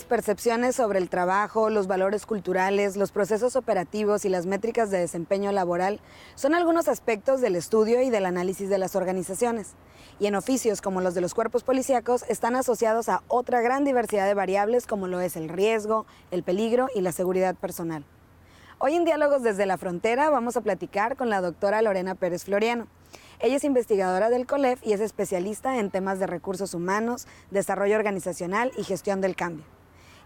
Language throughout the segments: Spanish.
las percepciones sobre el trabajo, los valores culturales, los procesos operativos y las métricas de desempeño laboral son algunos aspectos del estudio y del análisis de las organizaciones. Y en oficios como los de los cuerpos policíacos están asociados a otra gran diversidad de variables como lo es el riesgo, el peligro y la seguridad personal. Hoy en Diálogos desde la Frontera vamos a platicar con la doctora Lorena Pérez Floriano. Ella es investigadora del COLEF y es especialista en temas de recursos humanos, desarrollo organizacional y gestión del cambio.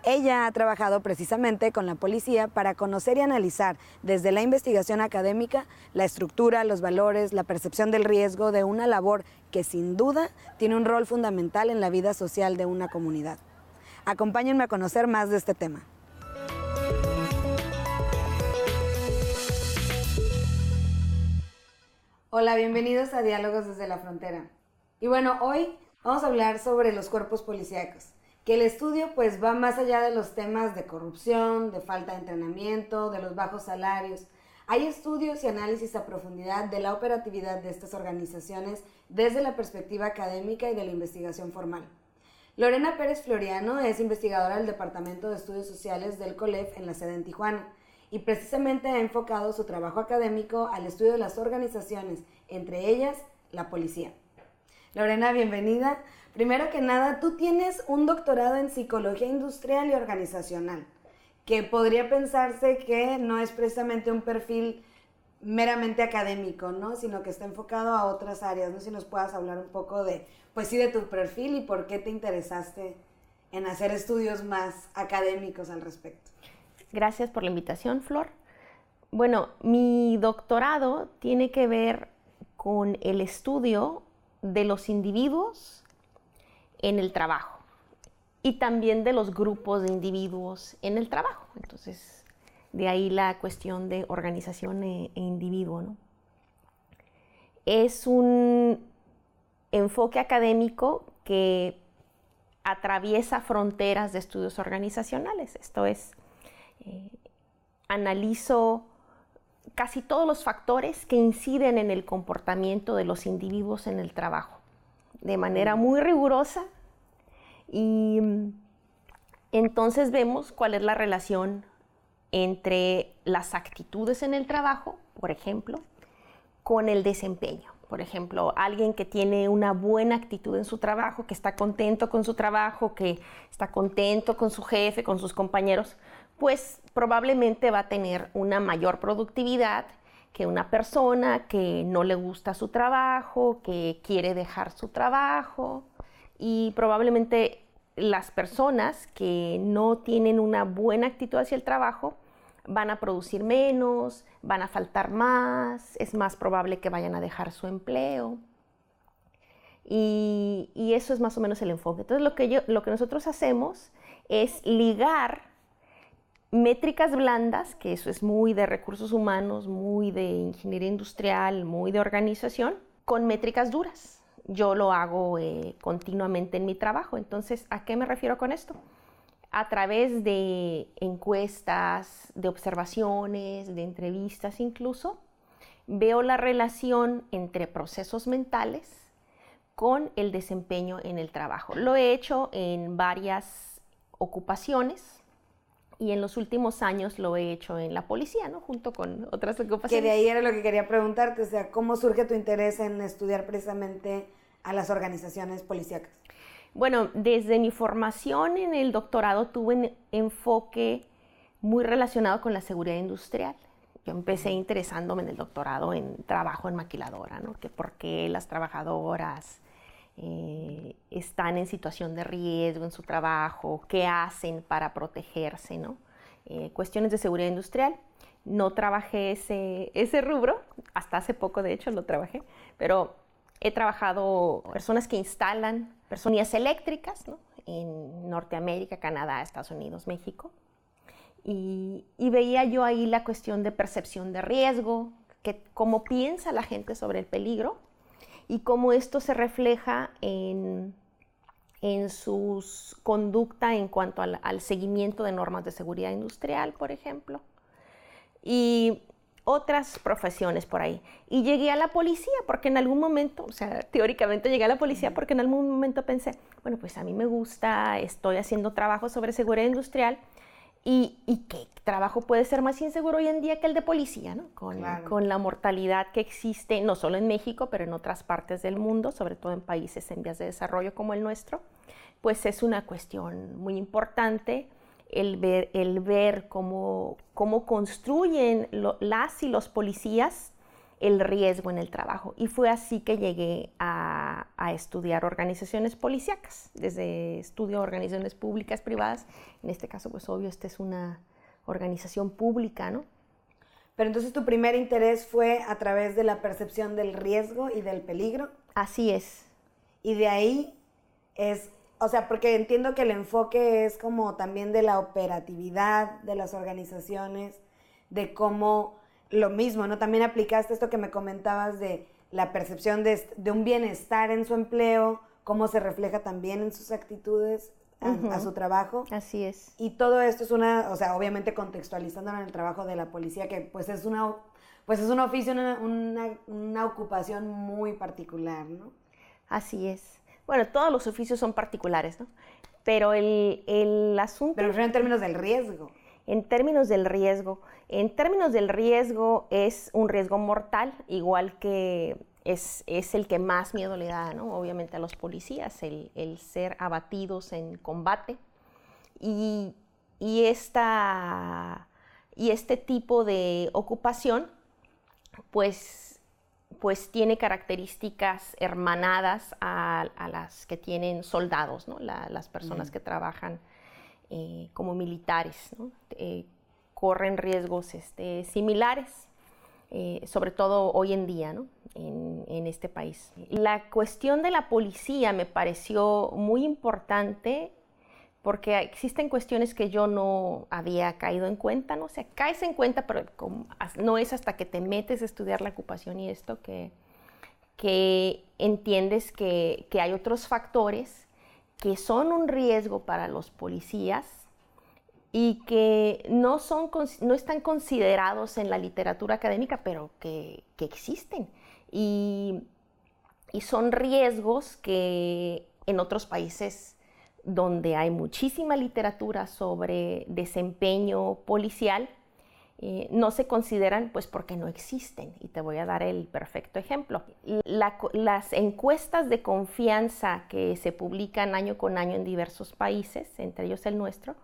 Ella ha trabajado precisamente con la policía para conocer y analizar desde la investigación académica la estructura, los valores, la percepción del riesgo de una labor que sin duda tiene un rol fundamental en la vida social de una comunidad. Acompáñenme a conocer más de este tema. Hola, bienvenidos a Diálogos desde la Frontera. Y bueno, hoy vamos a hablar sobre los cuerpos policíacos, que el estudio pues va más allá de los temas de corrupción, de falta de entrenamiento, de los bajos salarios. Hay estudios y análisis a profundidad de la operatividad de estas organizaciones desde la perspectiva académica y de la investigación formal. Lorena Pérez Floriano es investigadora del Departamento de Estudios Sociales del COLEF en la sede en Tijuana, y precisamente ha enfocado su trabajo académico al estudio de las organizaciones, entre ellas la policía. Lorena, bienvenida. Primero que nada, tú tienes un doctorado en Psicología Industrial y Organizacional, que podría pensarse que no es precisamente un perfil meramente académico, ¿no? Sino que está enfocado a otras áreas. No sé si nos puedas hablar un poco de, pues sí, de tu perfil y por qué te interesaste en hacer estudios más académicos al respecto. Gracias por la invitación, Flor. Bueno, mi doctorado tiene que ver con el estudio de los individuos en el trabajo y también de los grupos de individuos en el trabajo. Entonces, de ahí la cuestión de organización e individuo, ¿no? Es un enfoque académico que atraviesa fronteras de estudios organizacionales. Esto es, analizo casi todos los factores que inciden en el comportamiento de los individuos en el trabajo de manera muy rigurosa, y entonces vemos cuál es la relación entre las actitudes en el trabajo, por ejemplo, con el desempeño. Por ejemplo, alguien que tiene una buena actitud en su trabajo, que está contento con su trabajo, que está contento con su jefe, con sus compañeros, pues probablemente va a tener una mayor productividad que una persona que no le gusta su trabajo, que quiere dejar su trabajo. Y probablemente las personas que no tienen una buena actitud hacia el trabajo van a producir menos, van a faltar más, es más probable que vayan a dejar su empleo. Y eso es más o menos el enfoque. Entonces lo que nosotros hacemos es ligar métricas blandas, que eso es muy de recursos humanos, muy de ingeniería industrial, muy de organización, con métricas duras. Yo lo hago continuamente en mi trabajo. Entonces, ¿a qué me refiero con esto? A través de encuestas, de observaciones, de entrevistas incluso, veo la relación entre procesos mentales con el desempeño en el trabajo. Lo he hecho en varias ocupaciones y en los últimos años lo he hecho en la policía, ¿no? Junto con otras ocupaciones. Que de ahí era lo que quería preguntarte, o sea, ¿cómo surge tu interés en estudiar precisamente a las organizaciones policíacas? Bueno, desde mi formación en el doctorado tuve un enfoque muy relacionado con la seguridad industrial. Yo empecé interesándome en el doctorado en trabajo en maquiladora, ¿no? Que por qué las trabajadoras están en situación de riesgo en su trabajo, qué hacen para protegerse, ¿no? Cuestiones de seguridad industrial. No trabajé ese rubro, hasta hace poco de hecho lo trabajé, pero he trabajado personas que instalan personas eléctricas, ¿no? En Norteamérica, Canadá, Estados Unidos, México. Y veía yo ahí la cuestión de percepción de riesgo, cómo piensa la gente sobre el peligro y cómo esto se refleja en su conducta en cuanto al seguimiento de normas de seguridad industrial, por ejemplo. Y otras profesiones por ahí. Y llegué a la policía porque en algún momento, o sea, teóricamente llegué a la policía porque en algún momento pensé, bueno, pues a mí me gusta, estoy haciendo trabajo sobre seguridad industrial y ¿qué trabajo puede ser más inseguro hoy en día que el de policía, ¿no? Con la mortalidad que existe, no solo en México, pero en otras partes del mundo, sobre todo en países en vías de desarrollo como el nuestro, pues es una cuestión muy importante el ver cómo construyen las y los policías el riesgo en el trabajo. Y fue así que llegué a estudiar organizaciones policíacas, desde estudio organizaciones públicas, privadas. En este caso, pues obvio, esta es una organización pública, ¿no? Pero entonces tu primer interés fue a través de la percepción del riesgo y del peligro. Así es. Y de ahí es, o sea, porque entiendo que el enfoque es como también de la operatividad de las organizaciones, de cómo lo mismo, ¿no? También aplicaste esto que me comentabas de la percepción de un bienestar en su empleo, cómo se refleja también en sus actitudes a su trabajo. Así es. Y todo esto es o sea, obviamente contextualizándolo en el trabajo de la policía, que pues es un oficio, una ocupación muy particular, ¿no? Así es. Bueno, todos los oficios son particulares, ¿no? Pero el asunto... Pero en términos del riesgo. En términos del riesgo es un riesgo mortal, igual que es el que más miedo le da, ¿no? Obviamente a los policías, el ser abatidos en combate. Y este tipo de ocupación, pues tiene características hermanadas a las que tienen soldados, ¿no? Las personas que trabajan como militares, ¿no? Corren riesgos similares, sobre todo hoy en día, ¿no? en este país. La cuestión de la policía me pareció muy importante porque existen cuestiones que yo no había caído en cuenta, ¿no? O sea, caes en cuenta, pero no es hasta que te metes a estudiar la ocupación y esto que entiendes que hay otros factores que son un riesgo para los policías y que no están considerados en la literatura académica, pero que existen. Y son riesgos que en otros países donde hay muchísima literatura sobre desempeño policial, no se consideran pues porque no existen. Y te voy a dar el perfecto ejemplo. Las encuestas de confianza que se publican año con año en diversos países, entre ellos el nuestro,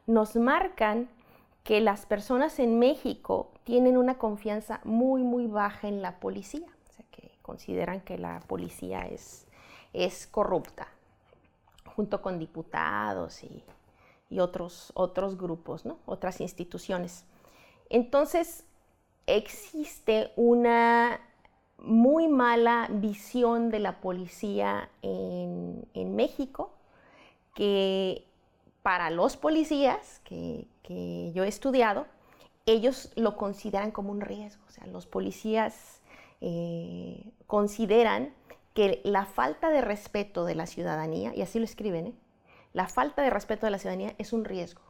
nos marcan que las personas en México tienen una confianza muy, muy baja en la policía. O sea, que consideran que la policía es corrupta, junto con diputados y otros grupos, ¿no? Otras instituciones. Entonces, existe una muy mala visión de la policía en México, que para los policías que yo he estudiado, ellos lo consideran como un riesgo. O sea, los policías consideran que la falta de respeto de la ciudadanía, y así lo escriben, la falta de respeto de la ciudadanía es un riesgo.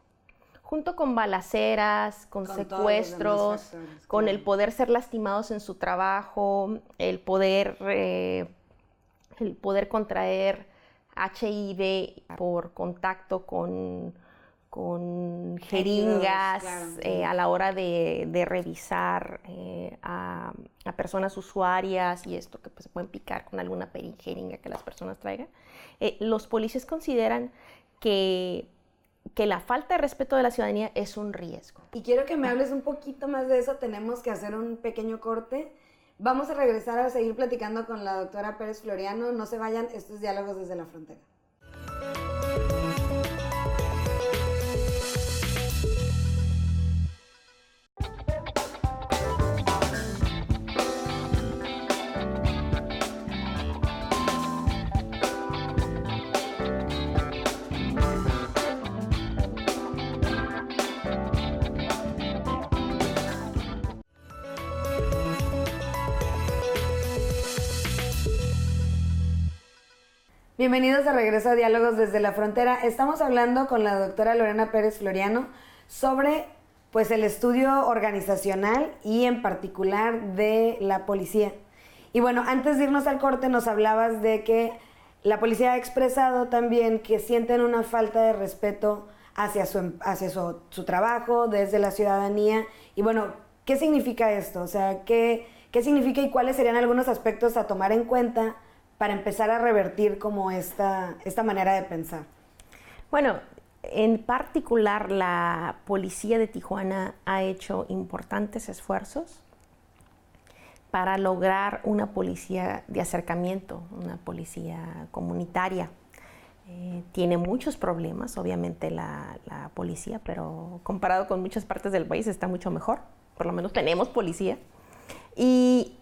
Junto con balaceras, con secuestros, factores, con claro, el poder ser lastimados en su trabajo, el poder contraer HIV por contacto con jeringas, claro, a la hora de revisar a personas usuarias y esto que pues, se pueden picar con alguna jeringa que las personas traigan. Los policías consideran que la falta de respeto de la ciudadanía es un riesgo. Y quiero que me hables un poquito más de eso. Tenemos que hacer un pequeño corte. Vamos a regresar a seguir platicando con la doctora Pérez Floriano. No se vayan, esto es Diálogos desde la Frontera. Bienvenidos de regreso a Diálogos desde la Frontera. Estamos hablando con la doctora Lorena Pérez Floriano sobre pues el estudio organizacional y en particular de la policía. Y bueno, antes de irnos al corte nos hablabas de que la policía ha expresado también que sienten una falta de respeto hacia su trabajo, desde la ciudadanía. Y bueno, ¿qué significa esto? O sea, ¿qué significa y cuáles serían algunos aspectos a tomar en cuenta para empezar a revertir como esta manera de pensar? Bueno, en particular la policía de Tijuana ha hecho importantes esfuerzos para lograr una policía de acercamiento, una policía comunitaria. Tiene muchos problemas, obviamente, la policía, pero comparado con muchas partes del país está mucho mejor. Por lo menos tenemos policía. Y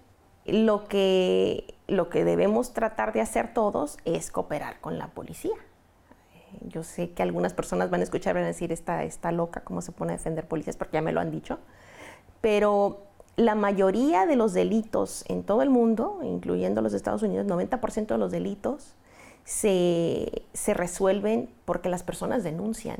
lo que debemos tratar de hacer todos es cooperar con la policía. Yo sé que algunas personas van a escuchar y van a decir, está loca, ¿cómo se pone a defender policías? Porque ya me lo han dicho. Pero la mayoría de los delitos en todo el mundo, incluyendo los Estados Unidos, 90% de los delitos se resuelven porque las personas denuncian.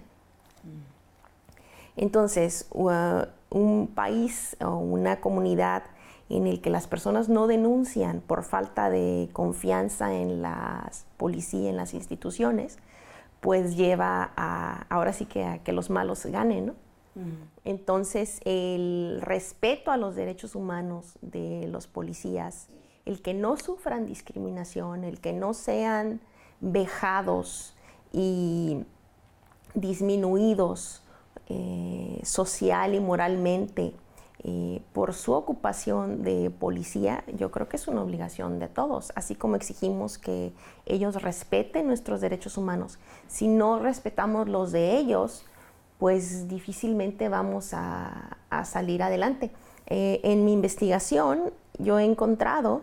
Entonces, un país o una comunidad en el que las personas no denuncian por falta de confianza en la policía, en las instituciones, pues lleva ahora sí que a que los malos ganen, ¿no? Entonces, el respeto a los derechos humanos de los policías, el que no sufran discriminación, el que no sean vejados y disminuidos social y moralmente por su ocupación de policía, yo creo que es una obligación de todos, así como exigimos que ellos respeten nuestros derechos humanos. Si no respetamos los de ellos, pues difícilmente vamos a salir adelante. En mi investigación yo he encontrado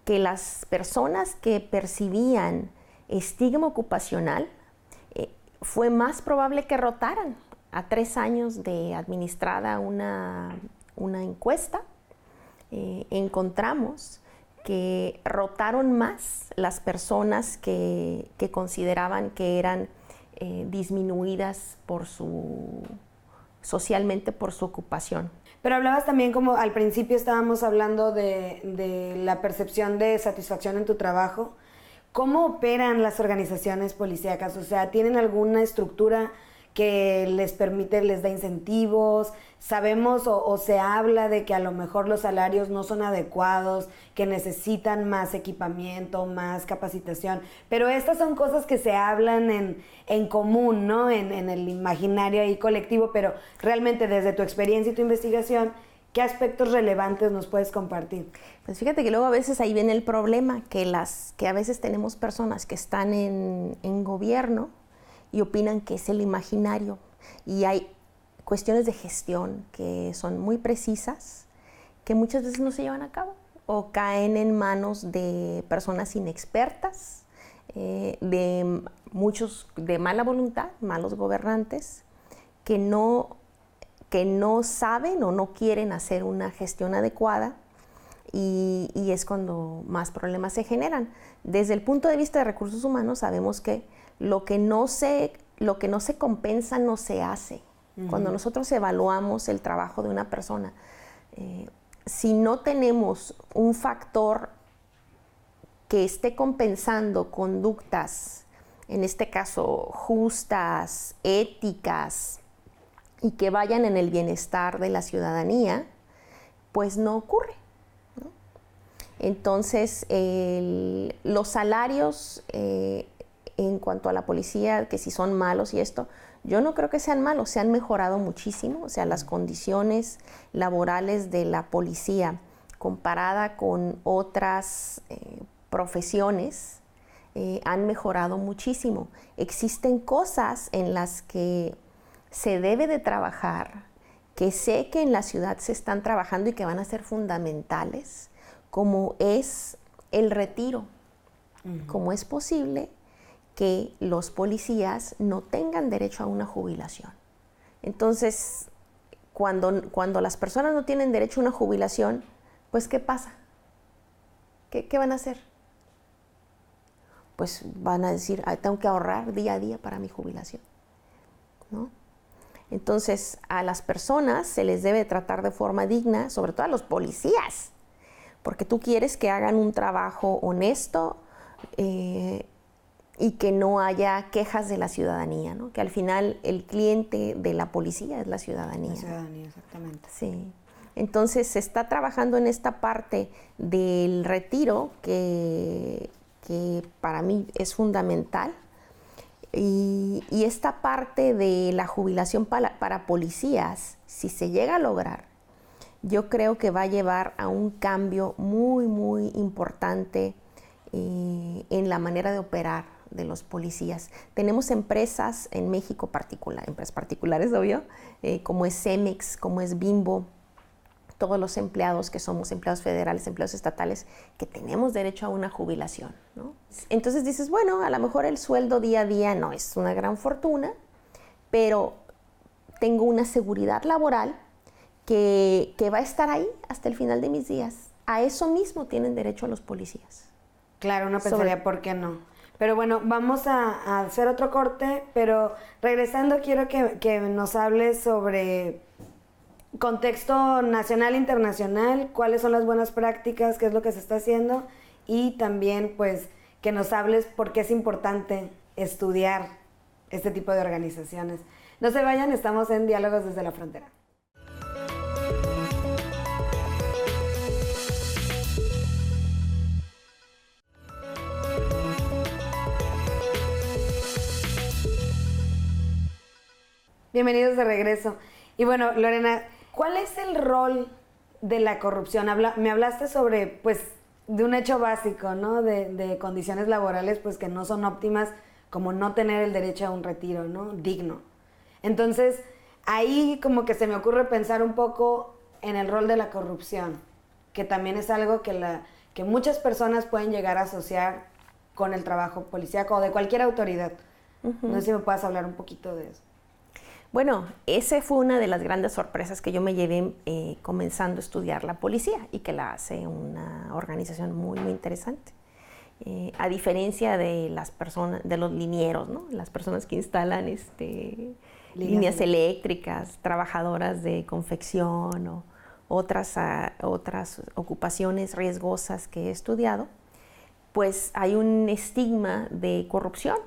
que las personas que percibían estigma ocupacional fue más probable que rotaran. A 3 años de administrada una encuesta, encontramos que rotaron más las personas que consideraban que eran disminuidas socialmente por su ocupación. Pero hablabas también, como al principio estábamos hablando de la percepción de satisfacción en tu trabajo. ¿Cómo operan las organizaciones policíacas? O sea, ¿tienen alguna estructura que les permite, les da incentivos? Sabemos o se habla de que a lo mejor los salarios no son adecuados, que necesitan más equipamiento, más capacitación, pero estas son cosas que se hablan en común, ¿no? En el imaginario ahí colectivo, pero realmente desde tu experiencia y tu investigación, ¿qué aspectos relevantes nos puedes compartir? Pues fíjate que luego a veces ahí viene el problema, que a veces tenemos personas que están en gobierno y opinan que es el imaginario, y hay cuestiones de gestión que son muy precisas, que muchas veces no se llevan a cabo o caen en manos de personas inexpertas, de mala voluntad, malos gobernantes, que no saben o no quieren hacer una gestión adecuada, y es cuando más problemas se generan. Desde el punto de vista de recursos humanos sabemos que lo que no se compensa no se hace. Cuando nosotros evaluamos el trabajo de una persona, si no tenemos un factor que esté compensando conductas, en este caso justas, éticas, y que vayan en el bienestar de la ciudadanía, pues no ocurre, ¿no? Entonces, los salarios en cuanto a la policía, que si son malos y esto, yo no creo que sean malos, se han mejorado muchísimo. O sea, las condiciones laborales de la policía comparada con otras profesiones han mejorado muchísimo. Existen cosas en las que se debe de trabajar, que sé que en la ciudad se están trabajando y que van a ser fundamentales, como es el retiro. ¿Cómo es posible que los policías no tengan derecho a una jubilación? Entonces, cuando las personas no tienen derecho a una jubilación, pues ¿qué pasa? ¿Qué van a hacer? Pues van a decir, tengo que ahorrar día a día para mi jubilación, ¿no? Entonces, a las personas se les debe tratar de forma digna, sobre todo a los policías, porque tú quieres que hagan un trabajo honesto y que no haya quejas de la ciudadanía, ¿no? Que al final el cliente de la policía es la ciudadanía. La ciudadanía, exactamente. Sí. Entonces se está trabajando en esta parte del retiro que para mí es fundamental. Y esta parte de la jubilación para policías, si se llega a lograr, yo creo que va a llevar a un cambio muy, muy importante en la manera de operar de los policías. Tenemos empresas en México empresas particulares, obvio, como es Cemex, como es Bimbo, todos los empleados que somos empleados federales, empleados estatales, que tenemos derecho a una jubilación, ¿no? Entonces dices, bueno, a lo mejor el sueldo día a día no es una gran fortuna, pero tengo una seguridad laboral que va a estar ahí hasta el final de mis días. A eso mismo tienen derecho los policías. Claro, uno pensaría, ¿por qué no? Pero bueno, vamos a hacer otro corte, pero regresando quiero que nos hables sobre contexto nacional e internacional, cuáles son las buenas prácticas, qué es lo que se está haciendo y también pues que nos hables por qué es importante estudiar este tipo de organizaciones. No se vayan, estamos en Diálogos desde la Frontera. Bienvenidos de regreso. Y bueno, Lorena, ¿cuál es el rol de la corrupción? Me hablaste sobre, pues, de un hecho básico, ¿no? De condiciones laborales, pues, que no son óptimas, como no tener el derecho a un retiro, ¿no? Digno. Entonces, ahí como que se me ocurre pensar un poco en el rol de la corrupción, que también es algo que muchas personas pueden llegar a asociar con el trabajo policíaco o de cualquier autoridad. No sé si me puedas hablar un poquito de eso. Bueno, esa fue una de las grandes sorpresas que yo me llevé comenzando a estudiar la policía y que la hace una organización muy, muy interesante. A diferencia de las personas, de los linieros, ¿no? Las personas que instalan líneas eléctricas, trabajadoras de confección o otras ocupaciones riesgosas que he estudiado, pues hay un estigma de corrupción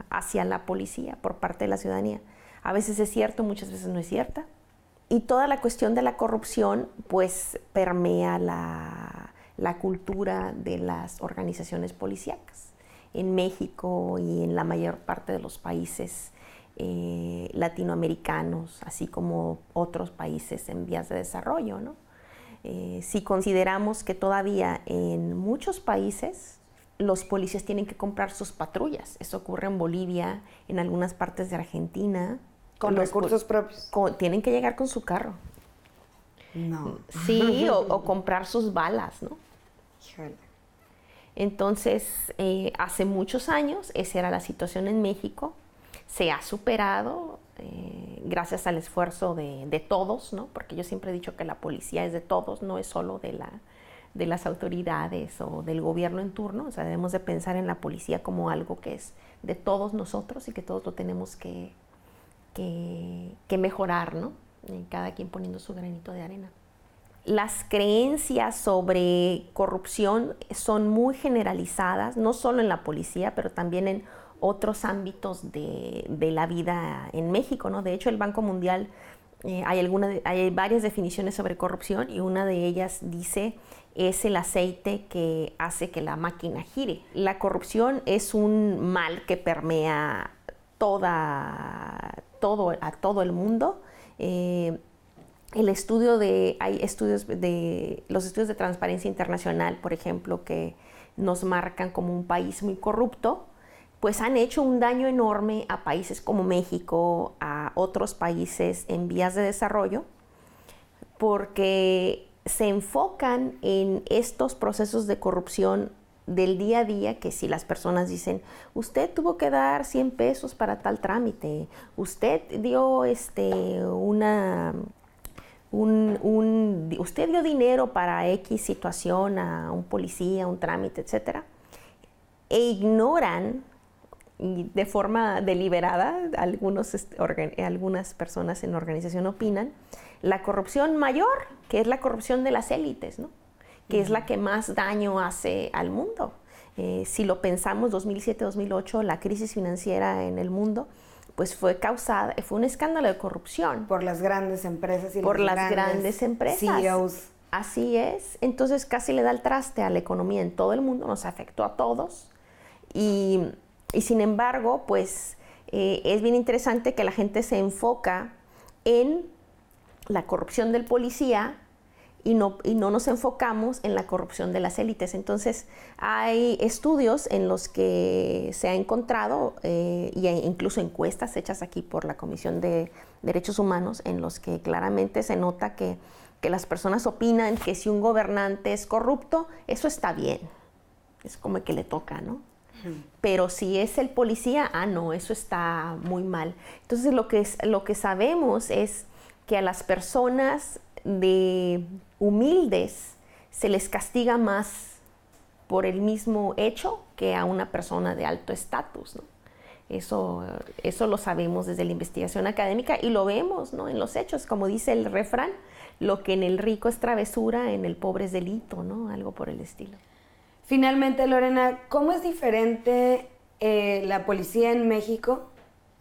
hacia la policía por parte de la ciudadanía. A veces es cierto, muchas veces no es cierta. Y toda la cuestión de la corrupción pues permea la cultura de las organizaciones policíacas en México y en la mayor parte de los países latinoamericanos, así como otros países en vías de desarrollo, ¿no? Si consideramos que todavía en muchos países los policías tienen que comprar sus patrullas. Eso ocurre en Bolivia, en algunas partes de Argentina. ¿Con recursos propios? Tienen que llegar con su carro. No. Sí, o comprar sus balas, ¿no? Híjole. Entonces, hace muchos años, esa era la situación en México. Se ha superado gracias al esfuerzo de todos, ¿no? Porque yo siempre he dicho que la policía es de todos, no es solo de las autoridades o del gobierno en turno. O sea, debemos de pensar en la policía como algo que es de todos nosotros y que todos lo tenemos que mejorar, ¿no? Cada quien poniendo su granito de arena. Las creencias sobre corrupción son muy generalizadas, no solo en la policía, pero también en otros ámbitos de la vida en México, ¿no? De hecho, el Banco Mundial hay varias definiciones sobre corrupción y una de ellas dice es el aceite que hace que la máquina gire. La corrupción es un mal que permea a todo el mundo. Los estudios de Transparencia Internacional, por ejemplo, que nos marcan como un país muy corrupto, pues han hecho un daño enorme a países como México, a otros países en vías de desarrollo, porque se enfocan en estos procesos de corrupción del día a día, que si las personas dicen, usted tuvo que dar 100 pesos para tal trámite, usted dio usted dio dinero para X situación a un policía, un trámite, etcétera, e ignoran y de forma deliberada, algunas personas en la organización opinan, la corrupción mayor, que es la corrupción de las élites, ¿no? Que es la que más daño hace al mundo. Si lo pensamos, 2007-2008, la crisis financiera en el mundo, pues fue un escándalo de corrupción. Por las grandes empresas y por las grandes empresas. CEOs. Así es. Entonces casi le da el traste a la economía en todo el mundo, nos afectó a todos. Y sin embargo, pues es bien interesante que la gente se enfoca en la corrupción del policía y no nos enfocamos en la corrupción de las élites. Entonces, hay estudios en los que se ha encontrado, y hay incluso encuestas hechas aquí por la Comisión de Derechos Humanos, en los que claramente se nota que las personas opinan que si un gobernante es corrupto, eso está bien. Es como que le toca, ¿no? Pero si es el policía, no, eso está muy mal. Entonces, lo que sabemos es que a las personas humildes se les castiga más por el mismo hecho que a una persona de alto estatus, ¿no? Eso lo sabemos desde la investigación académica y lo vemos, ¿no? En los hechos, como dice el refrán, lo que en el rico es travesura, en el pobre es delito, ¿no? Algo por el estilo. Finalmente, Lorena, ¿cómo es diferente la policía en México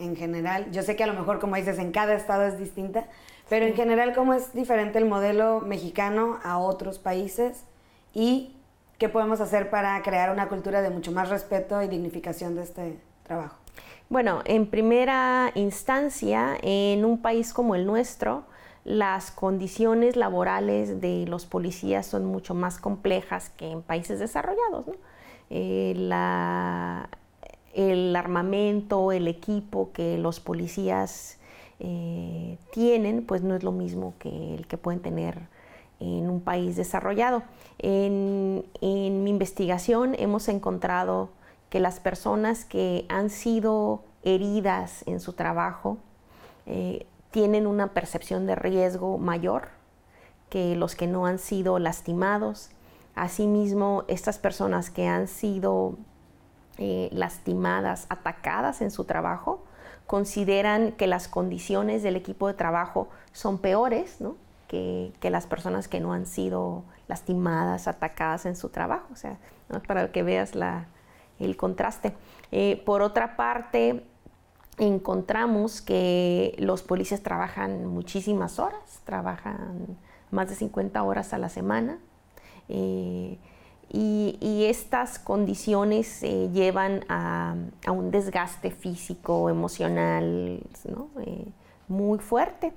en general? Yo sé que a lo mejor, como dices, en cada estado es distinta, pero en general, ¿cómo es diferente el modelo mexicano a otros países? ¿Y qué podemos hacer para crear una cultura de mucho más respeto y dignificación de este trabajo? Bueno, en primera instancia, en un país como el nuestro, las condiciones laborales de los policías son mucho más complejas que en países desarrollados, ¿no? El armamento, el equipo que los policías tienen, pues no es lo mismo que el que pueden tener en un país desarrollado. En mi investigación hemos encontrado que las personas que han sido heridas en su trabajo tienen una percepción de riesgo mayor que los que no han sido lastimados. Asimismo, estas personas que han sido lastimadas, atacadas en su trabajo, consideran que las condiciones del equipo de trabajo son peores, ¿no? que las personas que no han sido lastimadas, atacadas en su trabajo. O sea, ¿no? Para que veas el contraste. Por otra parte, encontramos que los policías trabajan muchísimas horas, trabajan más de 50 horas a la semana. Y estas condiciones llevan a un desgaste físico, emocional, ¿no? Muy fuerte.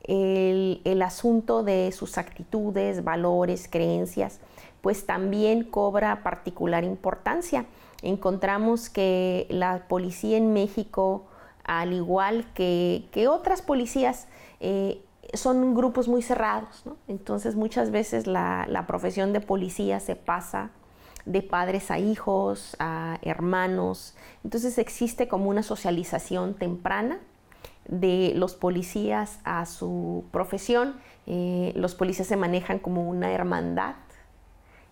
El asunto de sus actitudes, valores, creencias, pues también cobra particular importancia. Encontramos que la policía en México, al igual que otras policías, son grupos muy cerrados, ¿no? Entonces muchas veces la profesión de policía se pasa de padres a hijos, a hermanos. Entonces existe como una socialización temprana de los policías a su profesión. Los policías se manejan como una hermandad.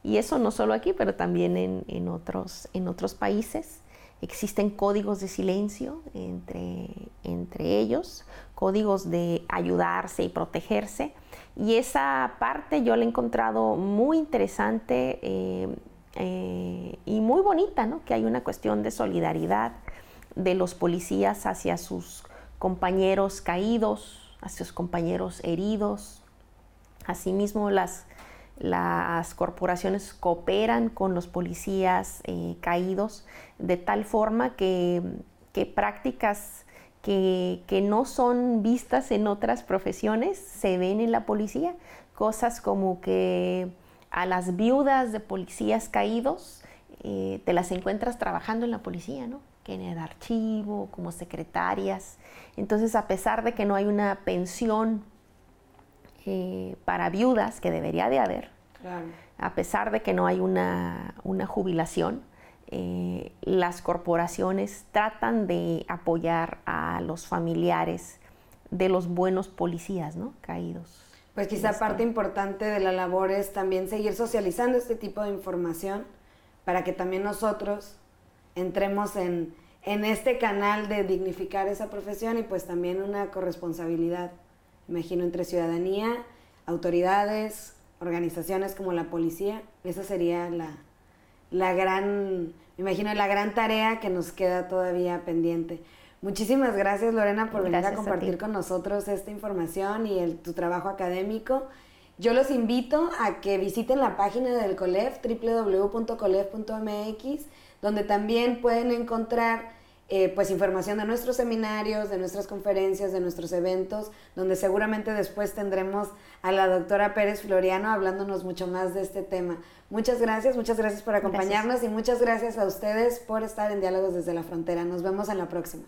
Y eso no solo aquí, pero también en otros países. Existen códigos de silencio entre ellos, códigos de ayudarse y protegerse. Y esa parte yo la he encontrado muy interesante y muy bonita, ¿no? Que hay una cuestión de solidaridad de los policías hacia sus compañeros caídos, hacia sus compañeros heridos. Asimismo, las corporaciones cooperan con los policías caídos de tal forma que prácticas que no son vistas en otras profesiones se ven en la policía. Cosas como que a las viudas de policías caídos te las encuentras trabajando en la policía, ¿no? Que en el archivo, como secretarias. Entonces, a pesar de que no hay una pensión para viudas, que debería de haber, claro, a pesar de que no hay una jubilación, las corporaciones tratan de apoyar a los familiares de los buenos policías, ¿no? Caídos. Pues quizá parte importante de la labor es también seguir socializando este tipo de información para que también nosotros entremos en este canal de dignificar esa profesión y pues también una corresponsabilidad, imagino, entre ciudadanía, autoridades, organizaciones como la policía. Esa sería la gran tarea que nos queda todavía pendiente. Muchísimas gracias, Lorena, por venir a compartir con nosotros esta información y tu trabajo académico. Yo los invito a que visiten la página del COLEF, www.colef.mx, donde también pueden encontrar pues información de nuestros seminarios, de nuestras conferencias, de nuestros eventos, donde seguramente después tendremos a la doctora Pérez Floriano hablándonos mucho más de este tema. Muchas gracias por acompañarnos y muchas gracias a ustedes por estar en Diálogos desde la Frontera. Nos vemos en la próxima.